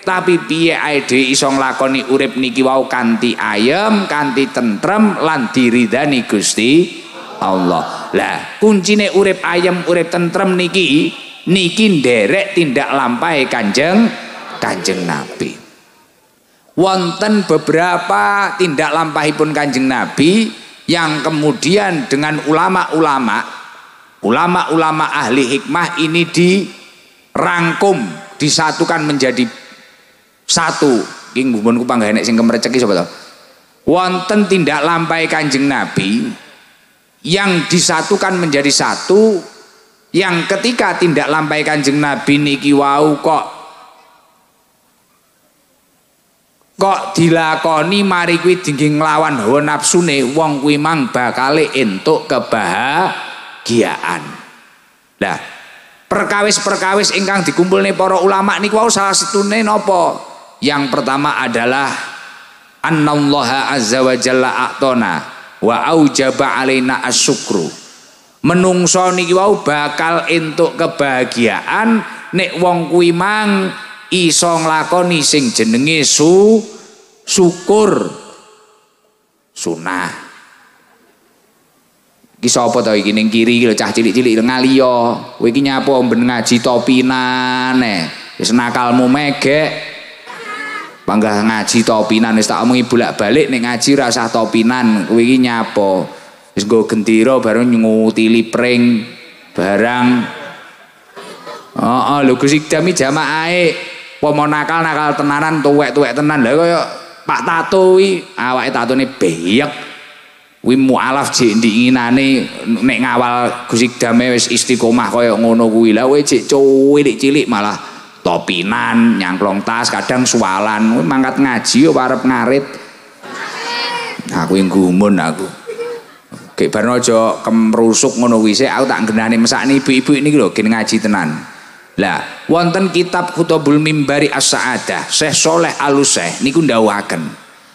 tapi piye ae dhewe iso nglakoni urip niki wau kanthi ayem, kanthi tentrem lan diridani Gusti Allah. Lah, kuncine urip ayem, urip tentrem niki nderek tindak lampahe Kanjeng Nabi. Wonten beberapa tindak lampahipun Kanjeng Nabi yang kemudian dengan ulama-ulama ahli hikmah ini dirangkum, disatukan menjadi satu. Iki mbunku panggaene sing kemreceki sapa to? Wonten tindak lampahi Kanjeng Nabi yang disatukan menjadi satu, yang ketika tindak lampahi Kanjeng Nabi niki wau kok kok dilakoni mari kuwi dinggo nglawan hawa nafsune wong kuwi mang bakale entuk kebahagiaan. Lah perkawis-perkawis ingkang dikumpulne para ulama niku wau salah setune napa? Yang pertama adalah annallaha azza wa jalla a'tona wa aujaba alaina asyukru. Menungso niki wau bakal entuk kebahagiaan nek wong kuwi mang iso nglakoni sing jenenge syukur sunah. Iki sapa to iki ning kiri iki lho cah cilik-cilik ngaliyo. Kowe iki nyapa ben ngaji topinan wis nakalmu megek. Panggah ngaji topinan wis tak omongi bolak-balik nek ngaji ra usah topinan. Kowe iki nyapa? Wis nggo gendera bareng ngutili pring barang. Heeh lho Gus Ikdami jamaahe pomo nakal tenanan tuwek-tuwek tenan. Lah kaya Pak Tato kuwi awake tatone beyek. Kuwi mualaf jek ndinginane nek ngawal Gus Ikdame wis istiqomah kaya ngono kuwi. Lah kowe jek cilik-cilik malah topinan, nyangklong tas, kadang sualan. Kowe mangkat ngaji yo arep ngarit. Aku yang gumun aku. Gek barno aja kemrusuk ngono kuwi sik aku tak nggenani mesakne ibu-ibu niki lho gen ngaji tenan. Lah, wonten kitab Khutbul Mimbari As-Sa'adah, Syekh Shaleh Al-Utsaimin niku ndhawuhaken,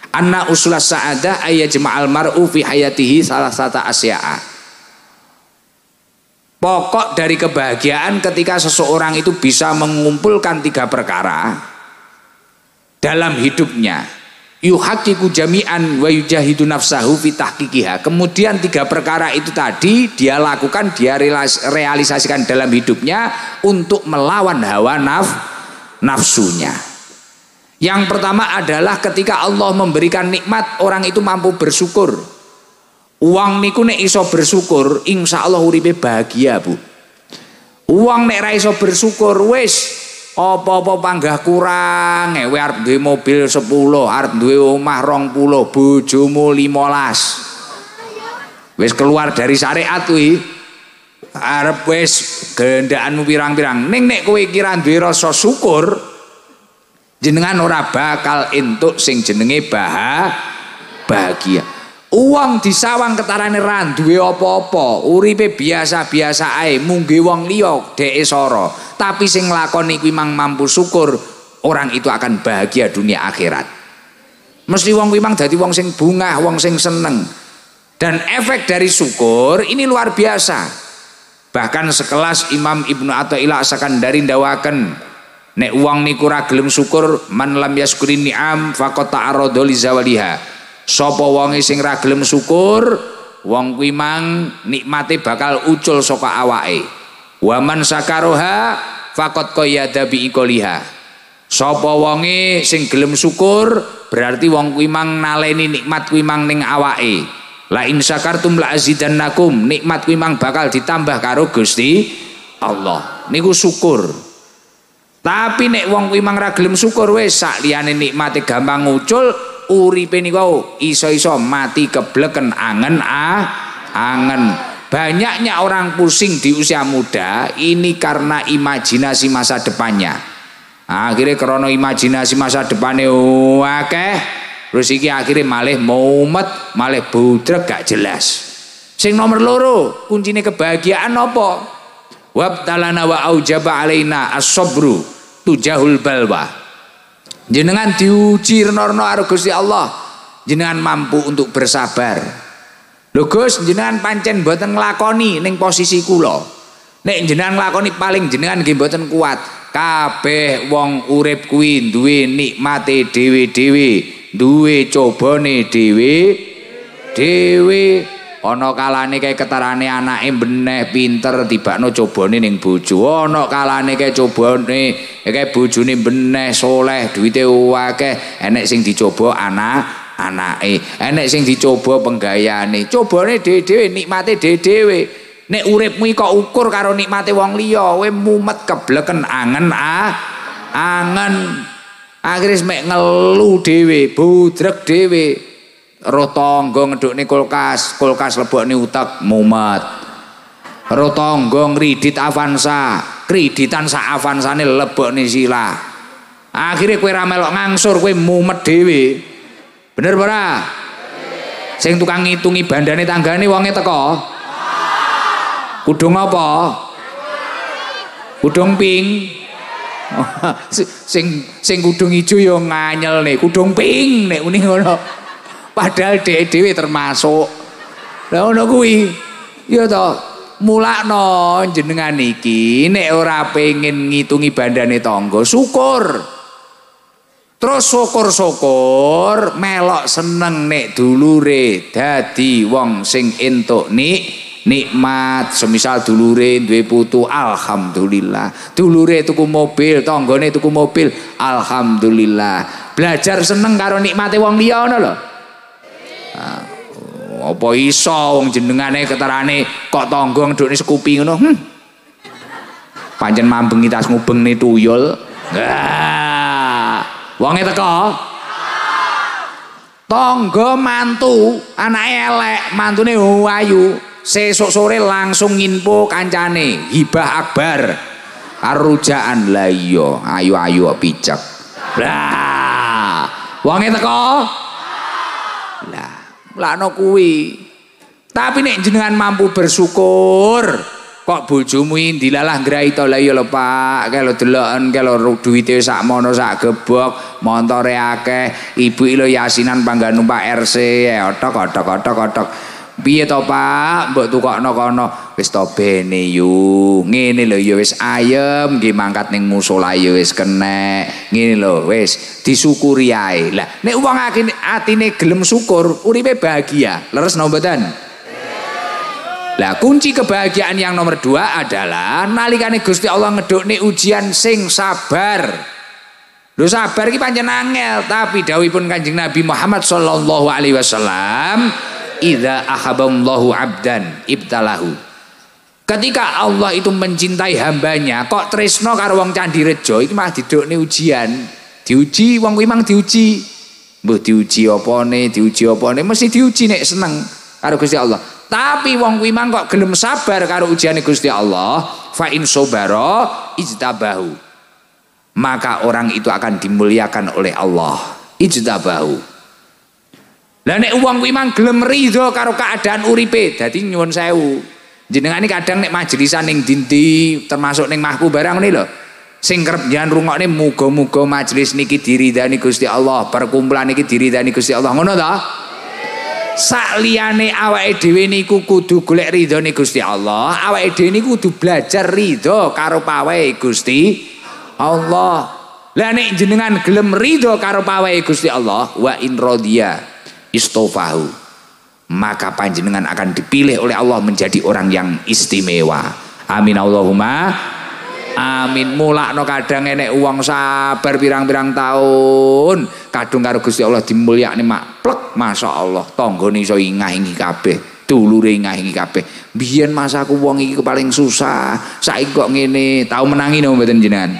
anna usulas sa'adah ayyajma'al mar'u fi hayatihi salasata asya'a. Pokok dari kebahagiaan ketika seseorang itu bisa mengumpulkan 3 perkara dalam hidupnya. Yuhaqiqu jami'an wa yujahidu nafsahu fi tahqiqiha. Kemudian 3 perkara itu tadi dia lakukan, dia realisasikan dalam hidupnya untuk melawan hawa nafsunya. Yang pertama adalah ketika Allah memberikan nikmat, orang itu mampu bersyukur. Uang niku nek iso bersyukur, insya Allah uripe bahagia, Bu. Uang nek ra iso bersyukur wis apa-apa panggah kurang, kowe arep duwe mobil 10, arep duwe omah 20, bojomu 15. Wis keluar dari syariat kuwi. Arep wis gendakanmu pirang-pirang. Ning nek kowe kira duwe rasa syukur, jenengan ora bakal entuk sing jenenge bahagia. Uang disawang ketarane ra duwe apa-apa, uripe biasa-biasa ae, mungge wong liya dheke sara. Tapi sing nglakoni kuwi mang mampu syukur, orang itu akan bahagia dunia akhirat. Mesti wong kuwi mang dadi wong sing bungah, wong sing seneng. Dan efek dari syukur ini luar biasa. Bahkan sekelas Imam Ibnu Athaillah As-Sakandari ndawaken, nek wong niku ora gelem syukur, man lam yaskurin ni'am faqad ta'arrada li zawaliha. Sapa wonge sing ra gelem syukur, wong kuwi mang nikmate bakal ucul saka awake. Wa man sakaroha faqad qayyada bi iqliha. Sapa wonge sing gelem syukur, berarti wong kuwi mang naleni nikmat kuwi mang ning awake. La in syakartum la azidannakum, nikmat kuwi mang bakal ditambah karo Gusti Allah. Niku syukur. Tapi nek wong kuwi mang ra gelem syukur wis sak liyane nikmate gampang ngucul, uripe niku iso-iso mati kebleken angen. Banyaknya orang pusing di usia muda ini karena imajinasi masa depannya. Akhirnya karena imajinasi masa depannya akeh, terus iki akhirnya malih mumet, malih budrek gak jelas. Sing nomor loro, kuncine kebahagiaan apa? Wabtalana wa aujaba alaina as-sabru tujahul balwa. Jenengan diuji reno-reno karo Gusti Allah, jenengan mampu untuk bersabar. Lho Gus, jenengan pancen mboten nglakoni ning posisi kula. Nek jenengan nglakoni paling jenengan nggih mboten kuat. Kabeh wong urip kuwi duwe nikmate dhewe-dhewe, duwe cobane dhewe-dhewe. Ana kalane kae ketarane anake beneh pinter tibakno cobane ning bojo. Ana kalane kae cobane kae bojone beneh soleh, duwite akeh, enek sing dicoba anake, enek sing dicoba penggayane, cobane dhewe-dhewe, nikmate dhewe-dhewe. Nek uripmu kok ukur karo nikmate wong liya, kowe mumet kebleken angen. Akhire mek ngelu dhewe, budrek dhewe. Roh tangga ngedukne kulkas lebokne utek mumet. Roh tangga ngridit Avanza, kreditan sak Avanzane lebokne silah. Akhirnya kowe ra melok ngangsur, kowe mumet dhewe. Bener ora? Sing tukang ngitungi bandane tanggane wonge teko. Kudung apa? Kudung pink. sing kudung ijo ya nganyel nih, kudung pink nek muni ngono. Padahal dhewe termasuk. Lah ngono kuwi. Ya to, mulakno jenengan iki nek ora pengen ngitungi bandane tangga, syukur. Terus syukur-syukur melok seneng nek dulure dadi wong sing entuk nikmat. Semisal dulure duwe putu, alhamdulillah. Dulure tuku mobil, tanggane tuku mobil, alhamdulillah. Belajar seneng karo nikmate wong liya ngono lho. Apa iso wong jenengane keterane kok tangga ndukne sekupi ngono. Pancen mambengi tas ngubengne tuyul. Wonge teko. Tangga mantu, anake elek, mantune ayu. Sesuk sore langsung nginpo kancane, hibah akbar. Karo rujaan lah iya, ayu-ayu kok picek. Lah, wonge teko. Lah, lakno kuwi. Tapi nek jenengan mampu bersyukur, kok bojomu dilalah ngraita. Lah iya lho Pak, kalau deloken kalau duwite sak mono sak gebok, montore akeh, ibu lho yasinan pangga numpak RC, otok. Piye to Pak, mbok tukokno kono. Wis to bene yu. Ngene lho ya wis ayem nggih mangkat ning musala ya wis kenek. Ngene lho wis disyukuri ae. Lah nek wong atine gelem syukur, uripe bahagia. Leres napa mboten? Lah kunci kebahagiaan yang nomor 2 adalah nalikane Gusti Allah ngedukne ujian sing sabar. Lho sabar iki pancen angel, tapi dawuhipun Kanjeng Nabi Muhammad sallallahu alaihi wasallam, idza ahabballahu 'abdan ibtalahu. Ketika Allah itu mencintai hambanya, kok tresno karo wong Candi Rejo iki malah didukne ujian. Diuji wong kuwi mang diuji. Mbah diuji opone, mesti diuji nek seneng karo Gusti Allah. Tapi wong kuwi mang kok gelem sabar karo ujiane Gusti Allah, fa in sobaro ijtabahu. Maka orang itu akan dimuliakan oleh Allah. Ijtabahu. Lah nek wong kuwi mang gelem ridho karo keadaan uripe, dadi nyuwun sewu. Jenengan iki kadang nek majelisan ning dindi, termasuk ning mahku barang ngene lho. Sing kerep jan rungokne muga-muga majelis niki diridani Gusti Allah, perkumpulan iki diridani Gusti Allah. Ngono ta? Sak liyane awake dhewe niku kudu golek ridhone Gusti Allah, awake dhewe niku kudu belajar ridho karo pawehe Gusti Allah. Lah nek jenengan gelem ridho karo pawehe Gusti Allah, wa in radiya istofahu, maka panjenengan akan dipilih oleh Allah menjadi orang yang istimewa. Amin Allahumma amin. Mulakno kadang enek wong sabar pirang-pirang tahun, kadung karo Gusti Allah dimulyakne mak plek, masyaallah tanggane iso ingah-ingi kabeh, dulure ingah-ingi kabeh. Biyen masaku wong iki paling susah, saiki kok ngene. Tau menangi napa mboten jenengan?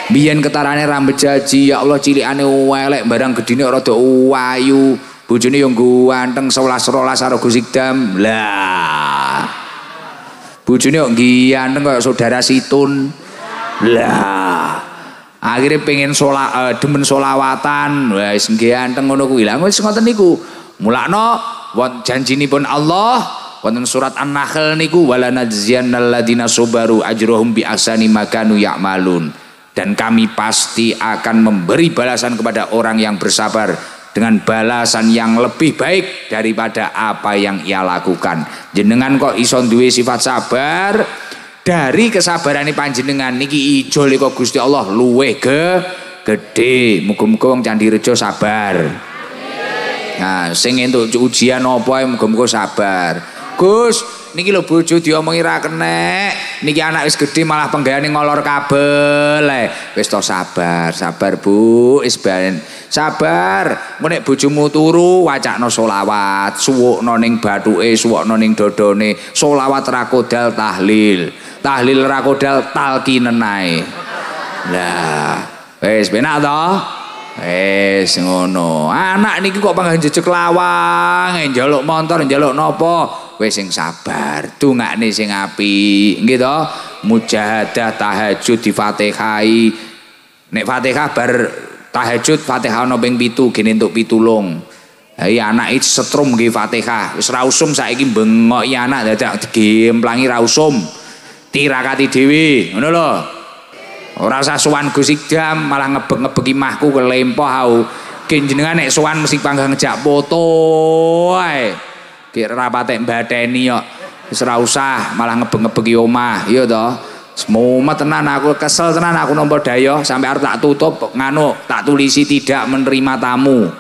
Biyen ketarane rambut jaji, ya Allah cilikane elek, barang gedine rada ayu, bojone yo ganteng 11-12 karo Gus Ikdam. Lah. Bojone yo ganteng kaya saudara Situn. Lah. Akhirnya pengen demen solawatan, wis ganteng ngono kuwi. Lah wis ngoten niku. Mulakno wonten janjinipun Allah wonten surat An-Nahl niku, walanajziyannal ladina sabaru ajrohum bi ahsani ma kanu ya'malun. Dan kami pasti akan memberi balasan kepada orang yang bersabar dengan balasan yang lebih baik daripada apa yang ia lakukan. Jenengan kok iso duwe sifat sabar, dari kesabarane panjenengan niki ijol kok Gusti Allah luweh gede. Muga-muga wong Candi Rejo sabar. Nah, sing entuk ujian apa muga-muga sabar. Gus, niki lho bojo diomongi ra kenek. Niki anak wis gede malah penggayane ngolor kabel. Wis to sabar Bu, wis ben. Sabar. Nek bojomu turu wacakno selawat, suwukno ning bathuke, suwukno ning dodone. Selawat ra kodal tahlil. Tahlil ra kodal talkinen ae. Lah, wis penak to? Wis ngono. Anak niki kok pangga jejeg lawang, njaluk montor, njaluk napa? Wis sing sabar, dongakne sing apik, nggih to? Mujahadah tahajud di Fatihai. Nek Fatihah bar tahajud Fatihah ana ping 7 gene entuk pitulung. Hai anak iki setrum nggih Fatihah. Wis ra usum saiki bengoki anak dadak digemplangi ra usum. Tirakati dhewe, ngono lho. Ora usah sowan Gus Idam malah ngebek-ngebeki mahku kelempoh au. Ki jenengan nek sowan mesti panggang ngejak foto ae. Ki ra patek mbateni kok. Wis ora usah malah ngebek-ngebeki omah, iya to. Semumet tenan aku kesel tenan aku nampa daya sampai arep tak tutup nganu tak tulisi tidak menerima tamu.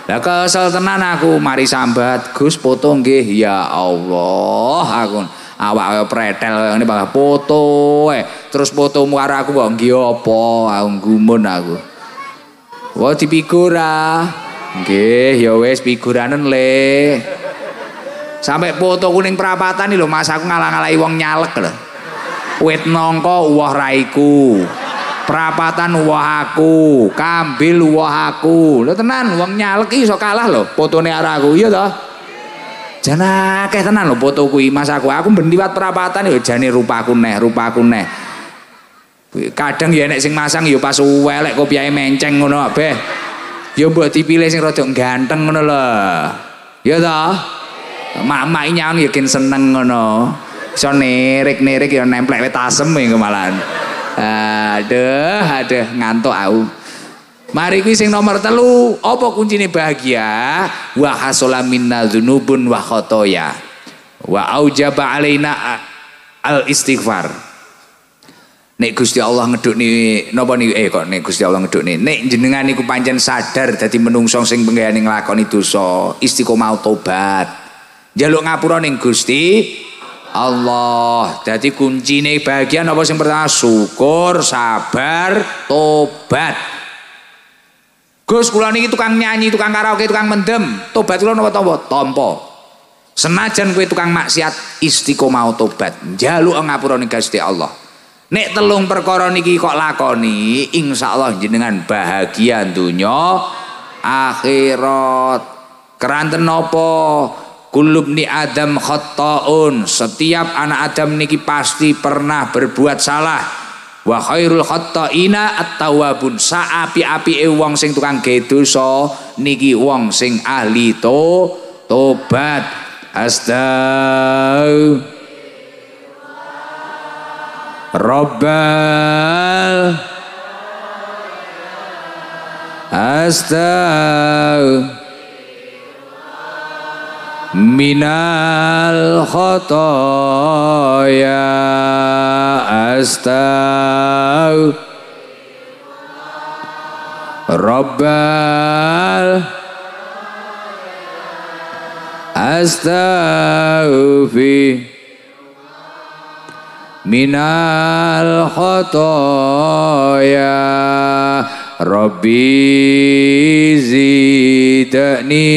Lah kesel tenan aku mari sambat Gus foto nggih ya Allah aku awak kaya pretel ngene bangga foto terus fotomu karo aku kok nggih apa aku gumun aku. Wah dipigur ah. Nggih ya wis figuranen le. Sampai foto kuning perapatan lho Mas aku ngalah-ngalahi wong nyalek lho. Wit nangka uwah raiku. Perapatan uwah aku, kambil uwah aku. Lho tenan wong nyalek iki iso kalah lho fotone karo aku, iya to? Jan akeh tenan lho foto kuwi Mas aku. Aku ben liwat perapatan ya jane rupaku neh. Kadang ya nek sing masang ya pas welek kopiahe menceng ngono kabeh. Ya mbok dipilih sing rada ganteng ngono lho. Ya to? Mak-mak nyang ya kin seneng ngono. Iso nerik-nerik ya nemplek wit asem ya malahan. Aduh ngantuk aku. Mari kuwi sing nomor 3, apa kuncine bahagia? Wa hasala minna dzunubun wa khotoya. Wa aujaba alaina al istighfar. Nek Gusti Allah ngedukni napa niku kok nek Gusti Allah ngedukni nek jenengan niku pancen sadar dadi menungso sing penggayane nglakoni dosa, istiqomah tobat. Njaluk ngapura ning Gusti Allah. Dadi kuncine bahagia apa sing pertama? Syukur, sabar, tobat. Gus kula niki tukang nyanyi, tukang karaoke, tukang mendem. Tobat kula napa tampa? Senajan kowe tukang maksiat, istiqomah tobat. Njaluk ngapura ning Gusti Allah. Nek 3 perkara niki kok lakoni, insyaallah jenengan bahagia dunya akhirat. Keranten napa? Kulubni Adam khatta'un. Setiap anak Adam niki pasti pernah berbuat salah. Wa khairul khatta'ina at-tawwabun. Saapi-apike wong sing tukang gawe dosa niki wong sing ahli tobat. Rabbal minal khotoya Rabbal astaghfir minal khotoya Rabbi zidni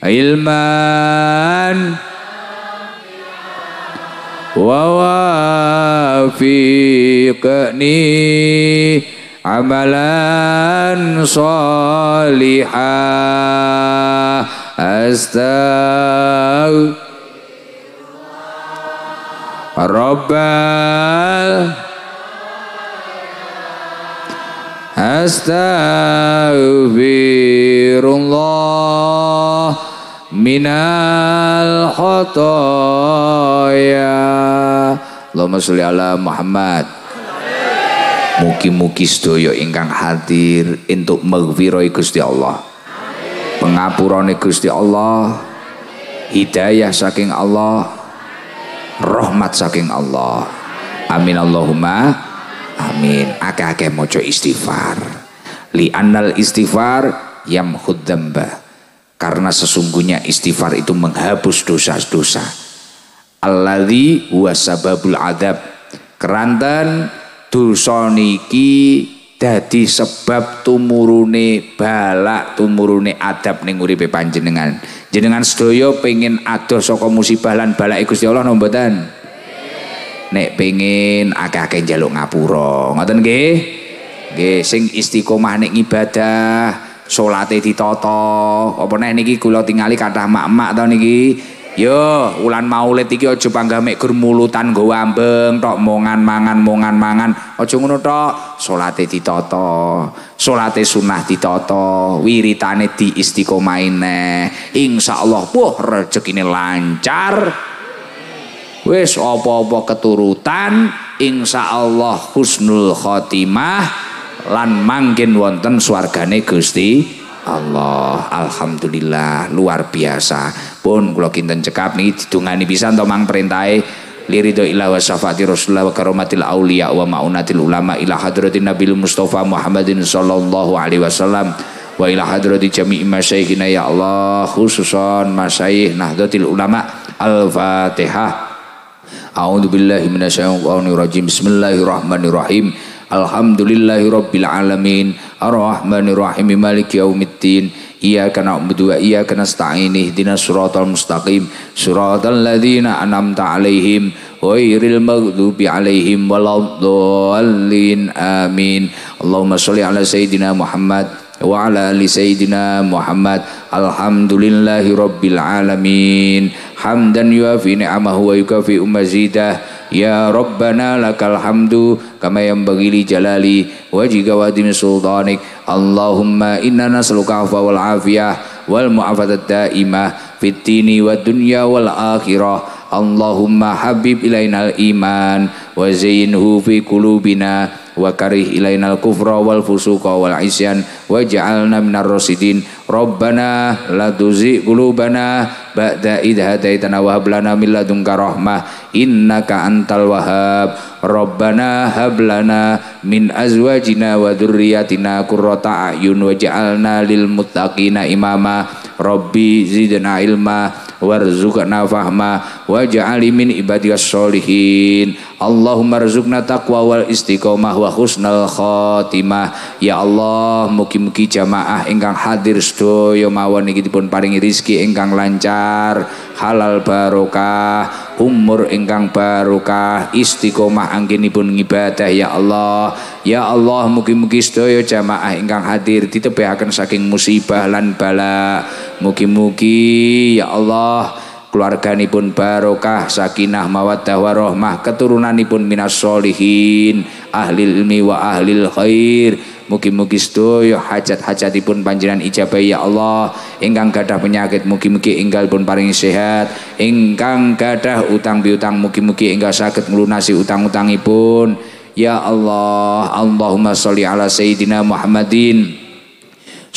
ilman wa wafiqni amalan salihah astaghfirullah minal khotoya. Allahumma sholli ala Muhammad. Mugi-mugi sedaya ingkang hadir entuk maghfirah Gusti Allah, pengapurane Gusti Allah, hidayah saking Allah, rahmat saking Allah. Amin Allahumma amin. Akeh-akeh maca istighfar. Li annal istighfar yamhud dzamba. Karena sesungguhnya istighfar itu menghapus dosa-dosa. Alladzi huwa sababul adzab. Keranten dosa niki dadi sebab tumurune balak, tumurune adab ning uripe panjenengan. Jenengan sedaya pengin adoh saka musibah lan balake Gusti Allah napa mboten? Nek pengin akeh-akeh njaluk ngapura. Ngoten nggih? Nggih, sing istiqomah nek ibadah, salate ditata. Apa neh niki kula tingali kathah mak-mak to niki Yo, wulan Maulid iki aja panggah mek gur mulutan nggo ambeng tok mongan mangan. Aja ngono tok. Salate ditata, salate sunah ditata, wiritane diistiqomaine. Insyaallah rezekine lancar. Wis apa-apa keturutan, insyaallah husnul khotimah lan mangkin wonten swargane Gusti Allah. Alhamdulillah luar biasa. Pun kula kinten cekap niki didungani pisan to mang perintahe liridho ila wa syafaati Rasulullah wa karomatil auliya wa maunatil ulama ila hadratin Nabil Mustafa Muhammadin sallallahu alaihi wasallam wa ila hadrati jami'i masyayikhina ya Allah khususan masyayikh Nahdlatul Ulama. Al-Fatihah. A'udzu billahi minasyaitonir rajim. Bismillahirrahmanirrahim. Alhamdulillahi rabbil alamin arrahmanir rahim maliki yaumiddin iyyaka na'budu wa iyyaka nasta'in ihdinas siratal mustaqim siratal ladzina an'amta 'alaihim ghairil maghdubi 'alaihim waladdallin amin. Allahumma shalli ala sayidina Muhammad wa ala ali sayidina Muhammad. Alhamdulillahi rabbil alamin hamdan yuafi ni'amahu wa yukafi mazidah. Ya Rabbana lakal hamdu kama yanbaghi li jalali wajhika wa adimi sultanik. Allahumma inna nas'aluka afwa wal afiyah wal mu'afadat daimah fid dini wad dunya wal akhirah. Allahumma habib ilainal iman wa zayyinhu fi qulubina wa karih ilainal kufra wal fusuqa wal isyan waj'alna minar rasidin. Rabbana la tuzigh qulubana ba'da idh hadaitana wa hab lana min ladunka rahmah innaka antal wahhab. Rabbana hab lana min azwajina wa dzurriyyatina qurrata a'yun waj'alna lil muttaqina imama. Rabbi zidna ilma warzuqna fahma waj'alni min ibadiyas sholihin. Allahumma rzuqna taqwa wal istiqomah wa husnal khotimah. Ya Allah, mugi-mugi jamaah ingkang hadir sedaya mawon niki dipun paringi rezeki ingkang lancar, halal barokah, umur ingkang barokah, istiqomah anggenipun ngibadah ya Allah. Ya Allah, mugi-mugi sedaya jamaah ingkang hadir ditebehaken saking musibah lan bala. Mugi-mugi ya Allah keluarganipun barokah, sakinah mawaddah warahmah, keturunanipun minas sholihin, ahli ilmi wa ahlil khair. Mugi-mugi sedaya hajat-hajatipun panjenengan ijabah ya Allah. Ingkang gadah penyakit mugi-mugi enggal pun paringi sehat. Ingkang gadah utang piutang mugi-mugi enggal saged nglunasi utang-utangipun ya Allah. Allahumma sholli ala sayyidina Muhammadin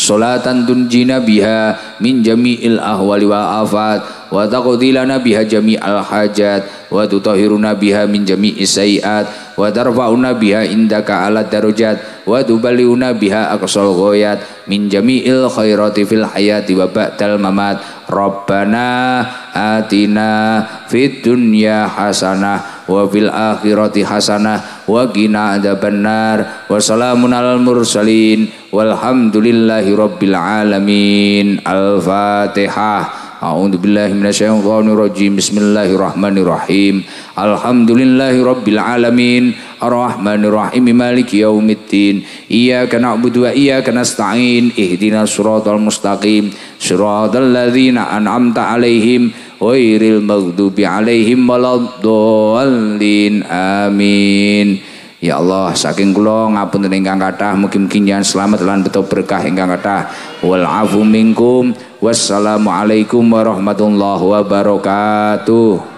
salatan tunjina biha min jami'il ahwali wa afat wa taqdilana biha jami'al hajat wa tutahhiruna biha min jami'is sayiat wa tarfa'una biha indaka ala darajat wa tuballighuna biha aqsal ghayat min jami'il khairati fil hayati wa ba'dal mamat. Rabbana atina fid dunya hasanah wa fil akhirati hasanah wa qina adzabannar. Wa salamun alal mursalin walhamdulillahi rabbil alamin. Al-Fatihah. A'udzu billahi minasyaitonir rajim. Bismillahirrahmanirrahim. Alhamdulillahi rabbil alamin arrahmanir rahim maliki yaumiddin iyyaka na'budu wa iyyaka nasta'in ihdinas siratal mustaqim siratal ladzina an'amta 'alaihim ghairil maghdubi 'alaihim waladdallin amin. Ya Allah, saking kula ngapunten ingkang kathah, mugi-mugi njenengan slamet lan beto berkah ingkang kathah. Wal afu minkum. Wassalamualaikum warahmatullahi wabarakatuh.